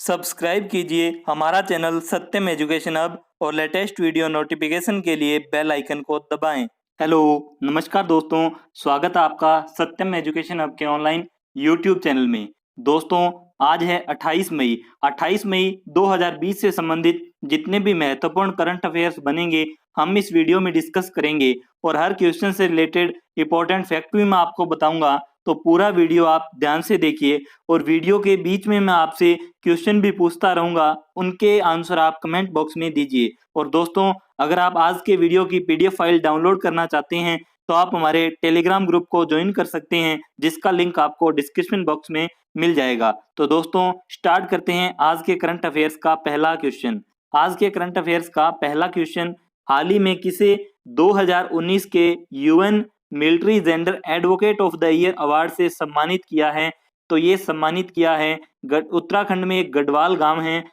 Subscribe कीजिए हमारा channel सत्यम education hub और लेटेस्ट वीडियो नोटिफिकेशन के लिए बेल आइकन को दबाएं। हेलो, नमस्कार दोस्तों, स्वागत है आपका सत्यम एजुकेशन हब के ऑनलाइन यूट्यूब चैनल में। दोस्तों, आज है 28 मई। 28 मई 2020 से संबंधित जितने भी महत्वपूर्ण करंट अफेयर्स बनेंगे हम इस वीडियो में डिस्कस करेंगे और हर क्वेश्चन से रिलेटेड इंपॉर्टेंट फैक्ट भी मैं आपको बताऊंगा। तो पूरा वीडियो आप ध्यान से देखिए और वीडियो के बीच में मैं आपसे क्वेश्चन भी पूछता रहूंगा, उनके आंसर आप कमेंट बॉक्स में दीजिए। और दोस्तों, अगर आप आज के वीडियो की पीडीएफ फाइल डाउनलोड करना चाहते हैं तो आप हमारे टेलीग्राम ग्रुप को ज्वाइन कर सकते हैं, जिसका लिंक आपको डिस्क्रिप्शन बॉक्स में मिल जाएगा। तो दोस्तों, स्टार्ट करते हैं आज के करंट अफेयर्स का पहला क्वेश्चन। आज के करंट अफेयर्स का पहला क्वेश्चन, हाल ही में किसे 2019 के UN military gender advocate of the year award से सम्मानित किया है? तो ये सम्मानित किया है उत्तराखंड में एक गढ़वाल गांव है,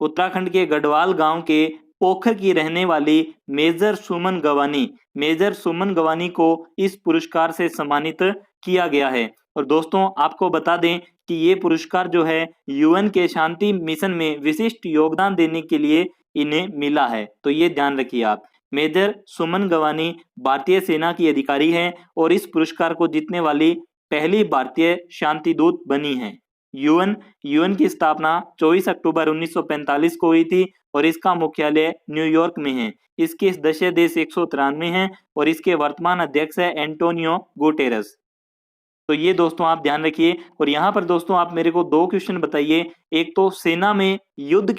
उत्तराखंड के गढ़वाल गांव के पोखर की रहने वाली मेजर सुमन गवानी, मेजर सुमन गवानी को इस पुरस्कार से सम्मानित किया गया है। और दोस्तों, आपको बता दें कि ये पुरस्कार जो है यूएन के शांति मिशन में विशिष्ट योगदान देने के लिए इन्हें मिला है। तो ये ध्यान रखिए आप। मेजर सुमन गवानी भारतीय सेना की अधिकारी है और इस पुरस्कार को जीतने वाली पहली भारतीय शांति दूत बनी है। यूएन की स्थापना 24 अक्टूबर 1945 को हुई थी और इसका मुख्यालय न्यूयॉर्क में है। इसके सदस्य देश 193 हैं और इसके वर्तमान अध्यक्ष है एंटोनियो गुटेरस। तो ये दोस्तों आप ध्यान रखिए। और यहाँ पर दोस्तों आप मेरे को दो क्वेश्चन बताइए। एक तो सेना में युद्ध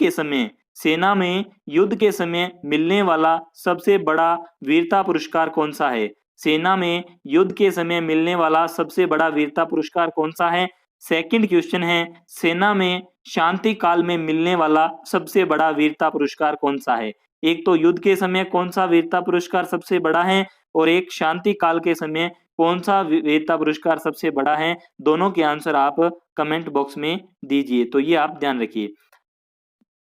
के समय मिलने वाला सबसे बड़ा वीरता पुरस्कार कौन सा है? सेना में युद्ध के समय मिलने वाला सबसे बड़ा वीरता पुरस्कार कौन सा है? सेकंड क्वेश्चन है, सेना में शांति काल में मिलने वाला सबसे बड़ा वीरता पुरस्कार कौन सा है? एक तो युद्ध के समय कौन सा वीरता पुरस्कार सबसे बड़ा है और एक शांति काल के समय कौन सा वीरता पुरस्कार सबसे बड़ा है? दोनों के आंसर आप कमेंट बॉक्स में दीजिए। तो ये आप ध्यान रखिए।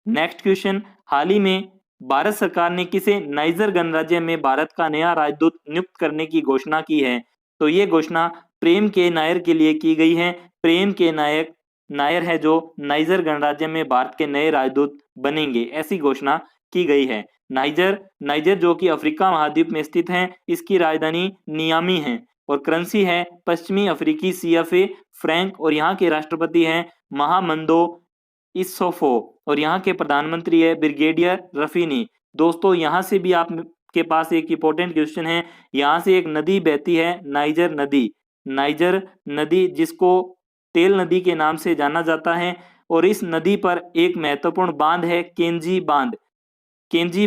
नेक्स्ट क्वेश्चन, हाल ही में भारत सरकार ने किसे नाइजर गणराज्य में भारत का नया राजदूत नियुक्त करने की घोषणा की है? तो ये घोषणा प्रेम के नायर के लिए की गई है। प्रेम के नायर है जो नाइजर गणराज्य में भारत के नए राजदूत बनेंगे, ऐसी घोषणा की गई है। नाइजर जो कि अफ्रीका महाद्वीप में स्थित है, इसकी राजधानी नियामी है और करेंसी है पश्चिमी अफ्रीकी सीएफए फ्रैंक और यहाँ के राष्ट्रपति हैं महामंदो इसोफो और यहाँ के प्रधानमंत्री है ब्रिगेडियर रफीनी। दोस्तों, यहाँ से भी आपके पास एक इंपॉर्टेंट क्वेश्चन है। यहाँ से एक नदी बहती है नाइजर नदी जिसको तेल नदी के नाम से जाना जाता है और इस नदी पर एक महत्वपूर्ण बांध है केंजी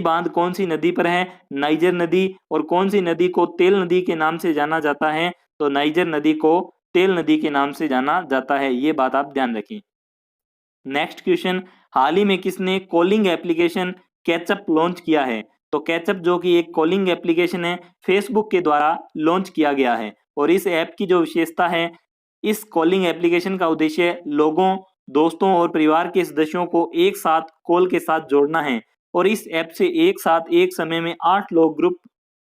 बांध कौन सी नदी पर है? नाइजर नदी। और कौन सी नदी को तेल नदी के नाम से जाना जाता है? तो नाइजर नदी को तेल नदी के नाम से जाना जाता है। ये बात आप ध्यान रखें। नेक्स्ट क्वेश्चन, हाल ही में किसने कॉलिंग एप्लीकेशन कैचअप लॉन्च किया है? तो कैचअप जो कि एक कॉलिंग एप्लीकेशन है, फेसबुक के द्वारा लॉन्च किया गया है और इस ऐप की जो विशेषता है, इस कॉलिंग एप्लीकेशन का उद्देश्य लोगों, दोस्तों और परिवार के सदस्यों को एक साथ कॉल के साथ जोड़ना है और इस ऐप से एक साथ एक समय में 8 लोग ग्रुप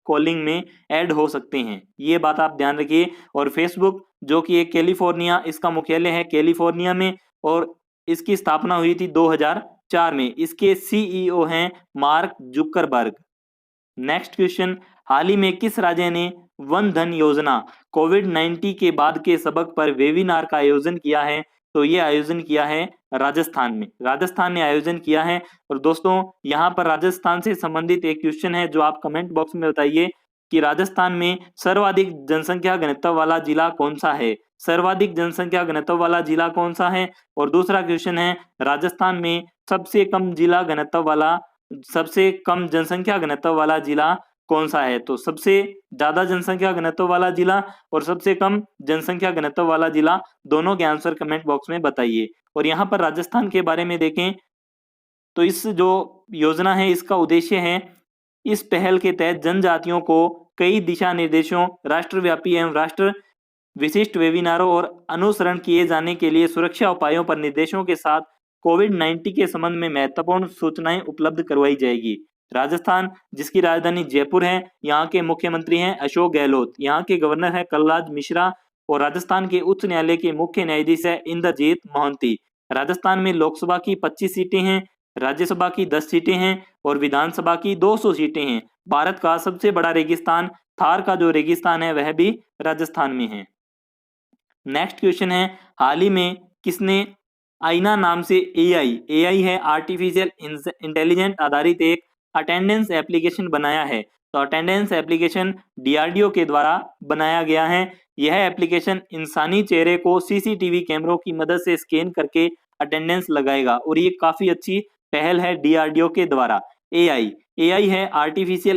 कॉलिंग में ऐड हो सकते हैं। ये बात आप ध्यान रखिए। और फेसबुक जो कि एक कैलिफोर्निया, इसका मुख्यालय है कैलिफोर्निया में और इसकी स्थापना हुई थी 2004 में। इसके सीईओ हैं मार्क जुकरबर्ग। नेक्स्ट क्वेश्चन, हाल ही में किस राज्य ने वन धन योजना कोविड-19 के बाद के सबक पर वेबिनार का आयोजन किया है? तो ये आयोजन किया है राजस्थान ने आयोजन किया है। और दोस्तों, यहाँ पर राजस्थान से संबंधित एक क्वेश्चन है जो आप कमेंट बॉक्स में बताइए कि राजस्थान में सर्वाधिक जनसंख्या घनत्व वाला जिला कौन सा है? सर्वाधिक जनसंख्या घनत्व वाला जिला कौन सा है? और दूसरा क्वेश्चन है, राजस्थान में सबसे कम जनसंख्या घनत्व वाला जिला कौन सा है? तो सबसे ज्यादा जनसंख्या घनत्व वाला जिला और सबसे कम जनसंख्या घनत्व वाला जिला, दोनों के आंसर कमेंट बॉक्स में बताइए। और यहाँ पर राजस्थान के बारे में देखें तो इस जो योजना है, इसका उद्देश्य है इस पहल के तहत जनजातियों को कई दिशा निर्देशों, राष्ट्रव्यापी एवं राष्ट्र विशिष्ट वेबिनारों और अनुसरण किए जाने के लिए सुरक्षा उपायों पर निर्देशों के साथ कोविड-19 के संबंध में महत्वपूर्ण सूचनाएं उपलब्ध करवाई जाएगी। राजस्थान जिसकी राजधानी जयपुर है, यहाँ के मुख्यमंत्री हैं अशोक गहलोत, यहाँ के गवर्नर है कलराज मिश्रा और राजस्थान के उच्च न्यायालय के मुख्य न्यायाधीश है इंद्रजीत मोहंती। राजस्थान में लोकसभा की 25 सीटें हैं, राज्यसभा की 10 सीटें हैं और विधानसभा की 200 सीटें हैं। भारत का सबसे बड़ा रेगिस्तान थार का जो रेगिस्तान है वह भी राजस्थान में है। नेक्स्ट क्वेश्चन है, हाल ही में किसने आईना नाम से एआई है आर्टिफिशियल इंटेलिजेंट आधारित एक अटेंडेंस एप्लीकेशन बनाया है। तो अटेंडेंस एप्लीकेशन डीआरडीओ के द्वारा बनाया गया है। यह एप्लीकेशन इंसानी चेहरे को सीसीटीवी कैमरों की मदद से स्कैन करके अटेंडेंस लगाएगा और ये काफी अच्छी पहल है डीआरडीओ के द्वारा। एआई है आर्टिफिशियल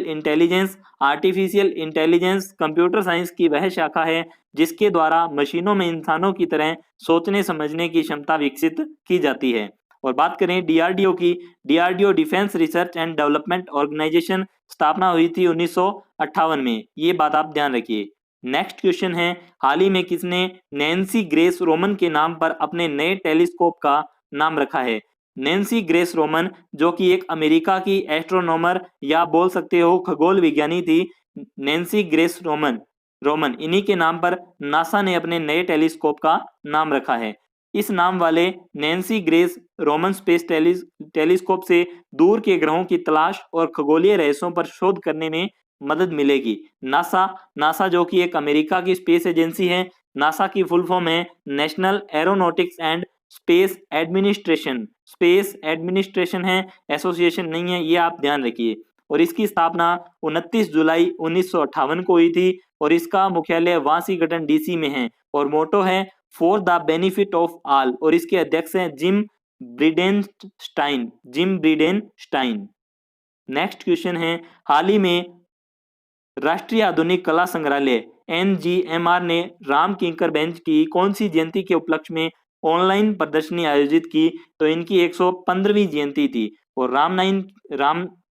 इंटेलिजेंस कंप्यूटर साइंस की वह शाखा है जिसके द्वारा मशीनों में इंसानों की तरह सोचने समझने की क्षमता विकसित की जाती है। और बात करें डीआरडीओ की, DRDO defence research and development organisation स्थापना हुई थी 1958 में। ये बात आप ध्यान रखिए। नेक्स्ट क्वेश्चन है, हाल ही में किसने नैन्सी ग्रेस रोमन के नाम पर अपने नए टेलीस्कोप का नाम रखा है? नैन्सी ग्रेस रोमन जो कि एक अमेरिका की एस्ट्रोनॉमर या बोल सकते हो खगोल विज्ञानी थी। नैन्सी ग्रेस रोमन इन्हीं के नाम पर नासा ने अपने नए टेलीस्कोप का नाम रखा है। इस नाम वाले Nancy grace Roman space telescope से दूर के ग्रहों की तलाश और खगोलीय रहस्यों पर शोध करने में मदद मिलेगी। नासा जो कि एक अमेरिका की स्पेस एजेंसी है। नासा की फुल फॉर्म है national aeronautics and space administration है, एसोसिएशन नहीं है, ये आप ध्यान रखिए। और इसकी स्थापना 29 जुलाई 1958 को हुई थी और इसका मुख्यालय वाशिंगटन डीसी में है और मोटो है for the benefit of all और इसके अध्यक्ष हैं जिम ब्रिडेनस्टाइन। नेक्स्ट क्वेश्चन है, हाल ही में राष्ट्रीय आधुनिक कला संग्रहालय एनजीएमआर ने राम किंकर बेंच की कौन सी जयंती के उपलक्ष्य में ऑनलाइन प्रदर्शनी आयोजित की? तो इनकी 115वीं जयंती थी और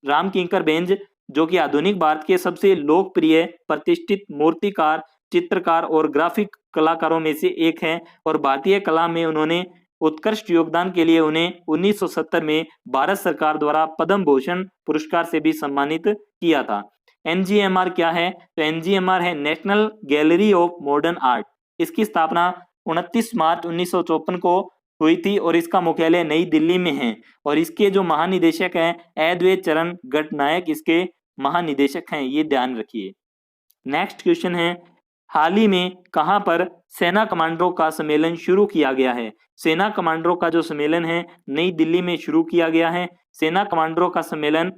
राम किंकर बेंज जो कि आधुनिक भारत के सबसे लोकप्रिय प्रतिष्ठित मूर्तिकार, चित्रकार और ग्राफिक कलाकारों में से एक हैं और भारतीय कला में उन्होंने उत्कृष्ट योगदान के लिए उन्हें 1970 में भारत सरकार द्वारा पद्म भूषण पुरस्कार से भी सम्मानित किया था। एनजीएमआर क्या है? तो एनजीएमआर है national gallery of modern art. इसकी स्थापना 29 मार्च 1954 को हुई थी और इसका मुख्यालय नई दिल्ली में है और इसके जो महानिदेशक हैं अद्वैत चरण गटनायक इसके महानिदेशक हैं, ये ध्यान रखिए। नेक्स्ट क्वेश्चन है, हाल ही में कहां पर सेना कमांडरों का सम्मेलन शुरू किया गया है? सेना कमांडरों का जो सम्मेलन है नई दिल्ली में शुरू किया गया है। सेना कमांडरों का सम्मेलन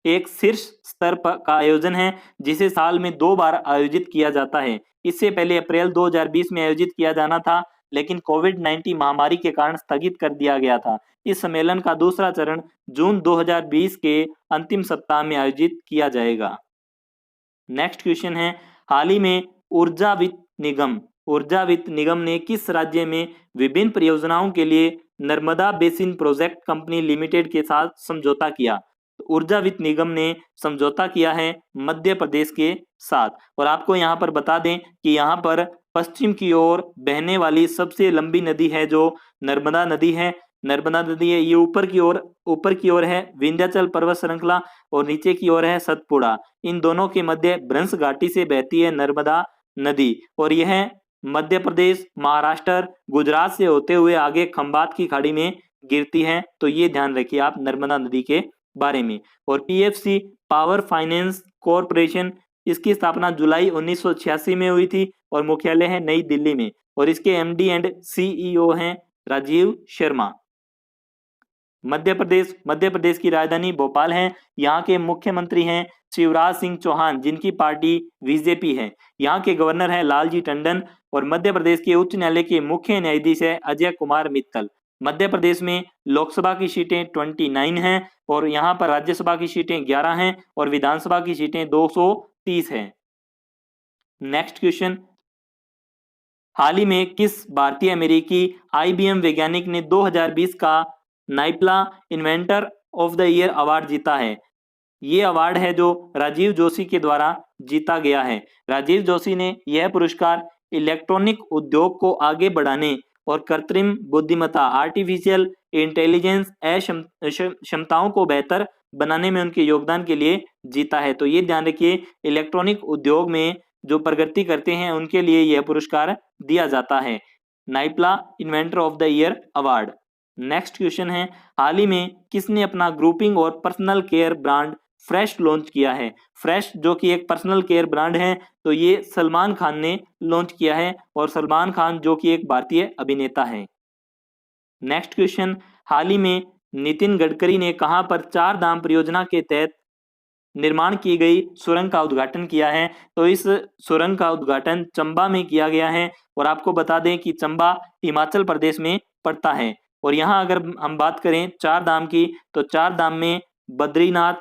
एक शीर्ष स्तर का आयोजन है जिसे साल में 2 बार आयोजित किया जाता है। इससे पहले अप्रैल 2020 में आयोजित किया जाना था लेकिन कोविड-19 महामारी के कारण स्थगित कर दिया गया था। इस सम्मेलन का दूसरा चरण जून 2020 के अंतिम सप्ताह में आयोजित किया जाएगा। नेक्स्ट क्वेश्चन है, हाल ही में ऊर्जा वित्त निगम ने किस राज्य में विभिन्न परियोजनाओं के लिए Narmada basin project company limited के साथ समझौता किया? ऊर्जा वित्त निगम ने समझौता किया है मध्य प्रदेश के साथ। और आपको यहाँ पर बता दें कि यहाँ पर पश्चिम की ओर बहने वाली सबसे लंबी नदी है जो नर्मदा नदी है। ये ऊपर की ओर है विंध्याचल पर्वत श्रृंखला और नीचे की ओर है सतपुड़ा। इन दोनों के मध्य भ्रंश घाटी से बहती है नर्मदा नदी और यह मध्य प्रदेश, महाराष्ट्र, गुजरात से होते हुए आगे खंबात की खाड़ी में गिरती है। तो ये ध्यान रखिए आप नर्मदा नदी के बारे में। और पीएफसी पावर फाइनेंस कॉरपोरेशन इसकी स्थापना जुलाई 1986 में हुई थी और मुख्यालय है नई दिल्ली में और इसके एमडी एंड सीईओ हैं राजीव शर्मा। मध्य प्रदेश की राजधानी भोपाल है। यहाँ के मुख्यमंत्री हैं शिवराज सिंह चौहान जिनकी पार्टी बीजेपी है। यहाँ के गवर्नर हैं लालजी टंडन और मध्य प्रदेश के उच्च न्यायालय के मुख्य न्यायाधीश है अजय कुमार मित्तल। मध्य प्रदेश में लोकसभा की सीटें 29 हैं और यहाँ पर राज्यसभा की सीटें 11 हैं और विधानसभा की सीटें 230 हैं। नेक्स्ट क्वेश्चन, हाल ही में किस भारतीय अमेरिकी आईबीएम वैज्ञानिक ने 2020 का नाइपला inventor of the year award जीता है? ये अवार्ड है जो राजीव जोशी के द्वारा जीता गया है। राजीव जोशी ने यह पुरस्कार इलेक्ट्रॉनिक उद्योग को आगे बढ़ाने और कृत्रिम बुद्धिमत्ता आर्टिफिशियल इंटेलिजेंस क्षमताओं को बेहतर बनाने में उनके योगदान के लिए जीता है। तो ये ध्यान रखिए इलेक्ट्रॉनिक उद्योग में जो प्रगति करते हैं उनके लिए यह पुरस्कार दिया जाता है। NYIPLA inventor of the year award. Next question है, हाल ही में किसने अपना ग्रुपिंग और personal care brand fresh launch किया है? फ्रेश जो कि एक पर्सनल केयर ब्रांड है, तो ये सलमान खान ने लॉन्च किया है, और सलमान खान जो कि एक भारतीय अभिनेता है। नेक्स्ट क्वेश्चन, हाल ही में नितिन गडकरी ने कहां पर चार धाम परियोजना के तहत निर्माण की गई सुरंग का उद्घाटन किया है? तो इस सुरंग का उद्घाटन चंबा में किया गया है, और आपको बता दें कि चंबा हिमाचल प्रदेश में पड़ता है। और यहाँ अगर हम बात करें चार धाम की, तो चार धाम में बद्रीनाथ,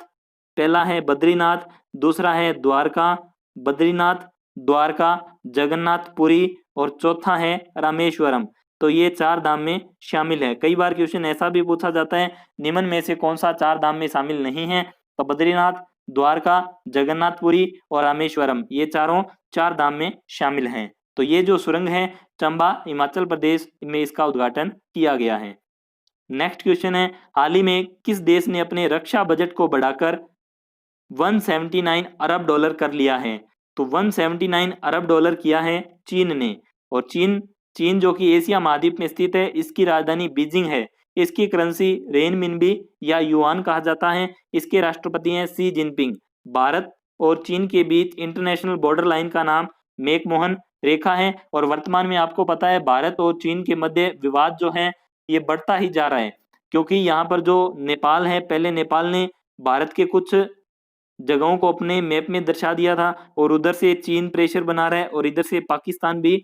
पहला है बद्रीनाथ, दूसरा है द्वारका, बद्रीनाथ, द्वारका, जगन्नाथपुरी, और चौथा है रामेश्वरम। तो ये चार धाम में शामिल है। कई बार क्वेश्चन ऐसा भी पूछा जाता है, निम्न में से कौन सा चार धाम में शामिल नहीं है? तो बद्रीनाथ, द्वारका, जगन्नाथपुरी और रामेश्वरम, ये चारों चार धाम में शामिल हैं। तो ये जो सुरंग है चंबा हिमाचल प्रदेश में इसका उद्घाटन किया गया है। नेक्स्ट क्वेश्चन है, हाल ही में किस देश ने अपने रक्षा बजट को बढ़ाकर 179 अरब डॉलर कर लिया है? तो 179 अरब डॉलर किया है चीन ने। और चीन जो कि एशिया महाद्वीप में स्थित है, इसकी राजधानी बीजिंग है। इसकी करेंसी रेनमिनबी या युआन कहा जाता है। इसके राष्ट्रपति हैं शी जिनपिंग। भारत और चीन के बीच इंटरनेशनल बॉर्डर लाइन का नाम मैकमोहन रेखा है, और वर्तमान में आपको पता है भारत और चीन के मध्य विवाद जो है ये बढ़ता ही जा रहा है, क्योंकि यहाँ पर जो नेपाल है, पहले नेपाल ने भारत के कुछ जगहों को अपने मैप में दर्शा दिया था, और उधर से चीन प्रेशर बना रहा है, और इधर से पाकिस्तान भी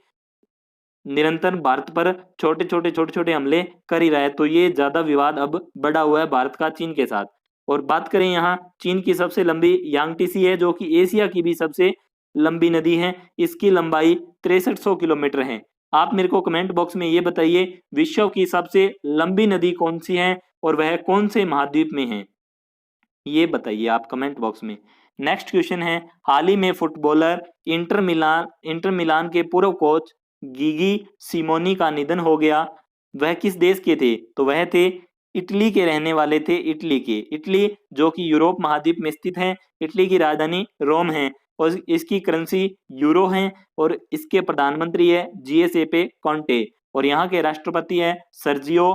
निरंतर भारत पर छोटे छोटे हमले कर ही रहा है। तो ये ज्यादा विवाद अब बढ़ा हुआ है भारत का चीन के साथ। और बात करें यहाँ चीन की सबसे लंबी यांगटीसी है, जो कि एशिया की भी सबसे लंबी नदी है। इसकी लंबाई 6300 किलोमीटर है। आप मेरे को कमेंट बॉक्स में ये बताइए विश्व की सबसे लंबी नदी कौन सी है, और वह कौन से महाद्वीप में है, ये बताइए आप कमेंट बॉक्स में। नेक्स्ट क्वेश्चन है, हाल ही में फुटबॉलर इंटर मिलान के पूर्व कोच गिगी सिमोनी का निधन हो गया। वह किस देश के थे? तो वह थे इटली के रहने वाले थे। इटली जो कि यूरोप महाद्वीप में स्थित है। इटली की राजधानी रोम है, और इसकी करेंसी यूरो है, और इसके प्रधानमंत्री है जीएसेपे कॉन्टे, और यहाँ के राष्ट्रपति है सर्जियो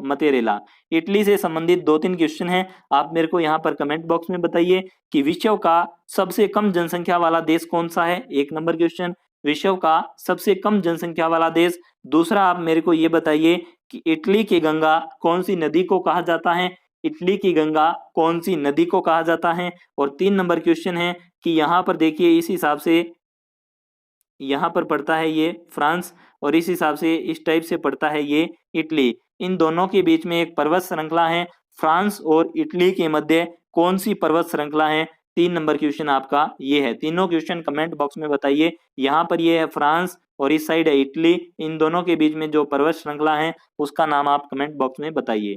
मतेरेला। इटली से संबंधित 2-3 क्वेश्चन हैं, आप मेरे को यहाँ पर कमेंट बॉक्स में बताइए कि विश्व का सबसे कम जनसंख्या वाला देश कौन सा है? 1 नंबर क्वेश्चन, विश्व का सबसे कम जनसंख्या वाला देश। दूसरा आप मेरे को ये बताइए कि इटली की गंगा कौन सी नदी को कहा जाता है? इटली की गंगा कौन सी नदी को कहा जाता है? और 3 नंबर क्वेश्चन है कि यहाँ पर देखिए इस हिसाब से यहाँ पर पड़ता है ये फ्रांस, और इस हिसाब से इस टाइप से पड़ता है ये इटली। इन दोनों के बीच में एक पर्वत श्रृंखला है। फ्रांस और इटली के मध्य कौन सी पर्वत श्रृंखला है? 3 नंबर क्वेश्चन आपका ये है। तीनों क्वेश्चन कमेंट बॉक्स में बताइए। यहाँ पर ये है फ्रांस और इस साइड है इटली। इन दोनों के बीच में जो पर्वत श्रृंखला है उसका नाम आप कमेंट बॉक्स में बताइए।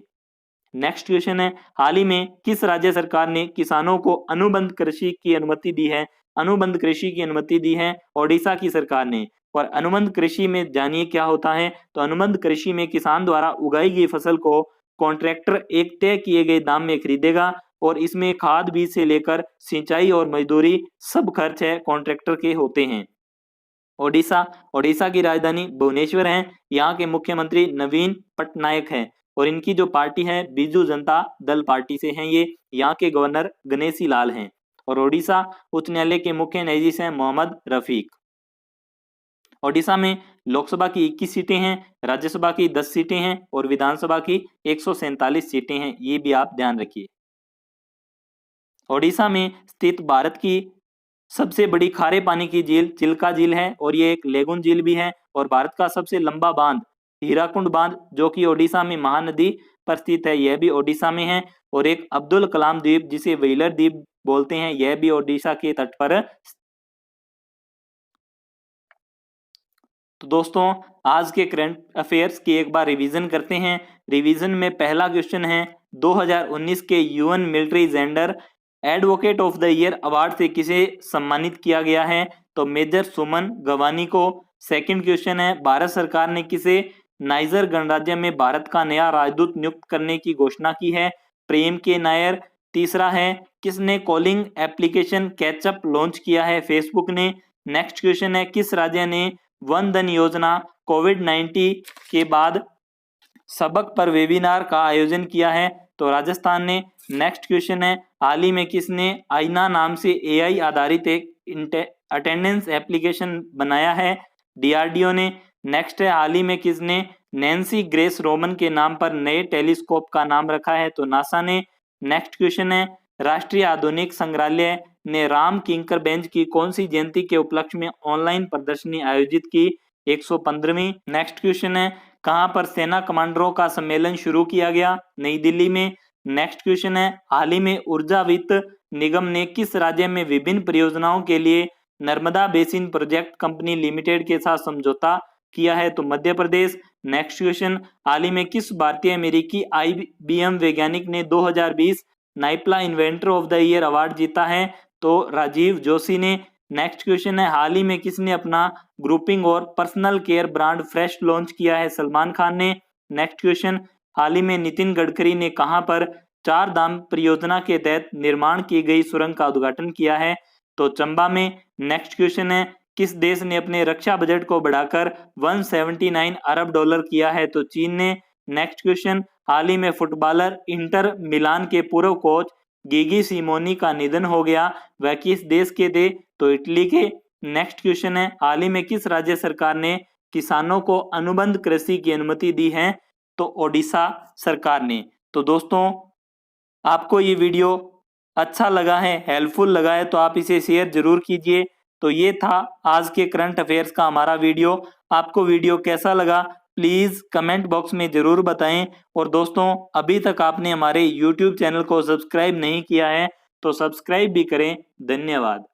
नेक्स्ट क्वेश्चन है, हाल ही में किस राज्य सरकार ने किसानों को अनुबंध कृषि की अनुमति दी है? अनुबंध कृषि की अनुमति दी है ओडिशा की सरकार ने। और अनुबंध कृषि में जानिए क्या होता है? तो अनुबंध कृषि में किसान द्वारा उगाई गई फसल को कॉन्ट्रैक्टर एक तय किए गए दाम में खरीदेगा, और इसमें खाद बीज से लेकर सिंचाई और मजदूरी सब खर्च है कॉन्ट्रैक्टर के होते हैं। ओडिशा की राजधानी भुवनेश्वर है। यहाँ के मुख्यमंत्री नवीन पटनायक हैं, और इनकी जो पार्टी है बीजू जनता दल पार्टी से हैं ये। यहाँ के गवर्नर गणेशी लाल हैं, और ओडिशा उच्च न्यायालय के मुख्य न्यायाधीश हैं मोहम्मद रफीक। ओडिशा में लोकसभा की 21 सीटें हैं, राज्यसभा की 10 सीटें हैं, और विधानसभा की 147 सीटें हैं। ये भी आप ध्यान रखिए। ओडिशा में स्थित भारत की सबसे बड़ी खारे पानी की झील चिल्का झील है, और ये एक लेगुन झील भी है। और भारत का सबसे लंबा बांध हीराकुंड बांध जो कि ओडिशा में महानदी पर स्थित है, यह भी ओडिशा में है। और एक अब्दुल कलाम द्वीप जिसे व्हीलर द्वीप बोलते हैं, यह भी ओडिशा के तट पर। तो दोस्तों आज के करंट अफेयर्स की एक बार रिवीजन करते हैं। रिवीजन में पहला क्वेश्चन है, 2019 के UN military gender advocate of the year award से किसे सम्मानित किया गया है? तो मेजर सुमन गवानी को। सेकंड क्वेश्चन है, भारत सरकार ने किसे नाइजर गणराज्य में भारत का नया राजदूत नियुक्त करने की घोषणा की है? प्रेम के नायर। तीसरा है, किसने कॉलिंग एप्लीकेशन कैचअप लॉन्च किया है? फेसबुक ने। नेक्स्ट क्वेश्चन है, किस राज्य ने वन धन योजना कोविड-19 के बाद सबक पर वेबिनार का आयोजन किया है? तो राजस्थान ने। नेक्स्ट क्वेश्चन है, हाल ही में किसने आईना नाम से एआई आधारित एक अटेंडेंस एप्लीकेशन बनाया है? डीआरडीओ ने। नेक्स्ट है, हाल ही में किसने नैन्सी ग्रेस रोमन के नाम पर नए टेलीस्कोप का नाम रखा है? तो नासा ने। नेक्स्ट क्वेश्चन है, राष्ट्रीय आधुनिक संग्रहालय ने राम किंकर बेंच की कौन सी जयंती के उपलक्ष्य में ऑनलाइन प्रदर्शनी आयोजित की? 115वीं। नेक्स्ट क्वेश्चन है, कहां पर सेना कमांडरों का सम्मेलन शुरू किया गया? नई दिल्ली में। नेक्स्ट क्वेश्चन है, हाल ही में ऊर्जा वित्त निगम ने किस राज्य में विभिन्न परियोजनाओं के लिए Narmada basin project company limited के साथ समझौता किया है? तो मध्य प्रदेश। नेक्स्ट क्वेश्चन, हाल ही में किस भारतीय अमेरिकी आईबीएम वैज्ञानिक ने 2020 NYIPLA inventor of the year award जीता है? तो राजीव जोशी ने। नेक्स्ट क्वेश्चन है, हाल ही में किसने अपना ग्रुपिंग और personal care brand fresh launch किया है? सलमान खान ने। नेक्स्ट क्वेश्चन, हाल ही में नितिन गडकरी ने कहां पर चार धाम परियोजना के तहत निर्माण की गई सुरंग का उद्घाटन किया है? तो चंबा में। नेक्स्ट क्वेश्चन है, किस देश ने अपने रक्षा बजट को बढ़ाकर 179 अरब डॉलर किया है? तो चीन ने। नेक्स्ट क्वेश्चन, हाल ही में फुटबॉलर इंटर मिलान के पूर्व कोच गिगी सिमोनी का निधन हो गया, वह किस देश के थे? तो इटली के। नेक्स्ट क्वेश्चन है, हाल ही में किस राज्य सरकार ने किसानों को अनुबंध कृषि की अनुमति दी है? तो ओडिशा सरकार ने। तो दोस्तों, आपको ये वीडियो अच्छा लगा है, हेल्पफुल लगा है, तो आप इसे शेयर जरूर कीजिए। तो ये था आज के करंट अफेयर्स का हमारा वीडियो। आपको वीडियो कैसा लगा प्लीज कमेंट बॉक्स में जरूर बताएं। और दोस्तों, अभी तक आपने हमारे YouTube चैनल को सब्सक्राइब नहीं किया है तो सब्सक्राइब भी करें। धन्यवाद।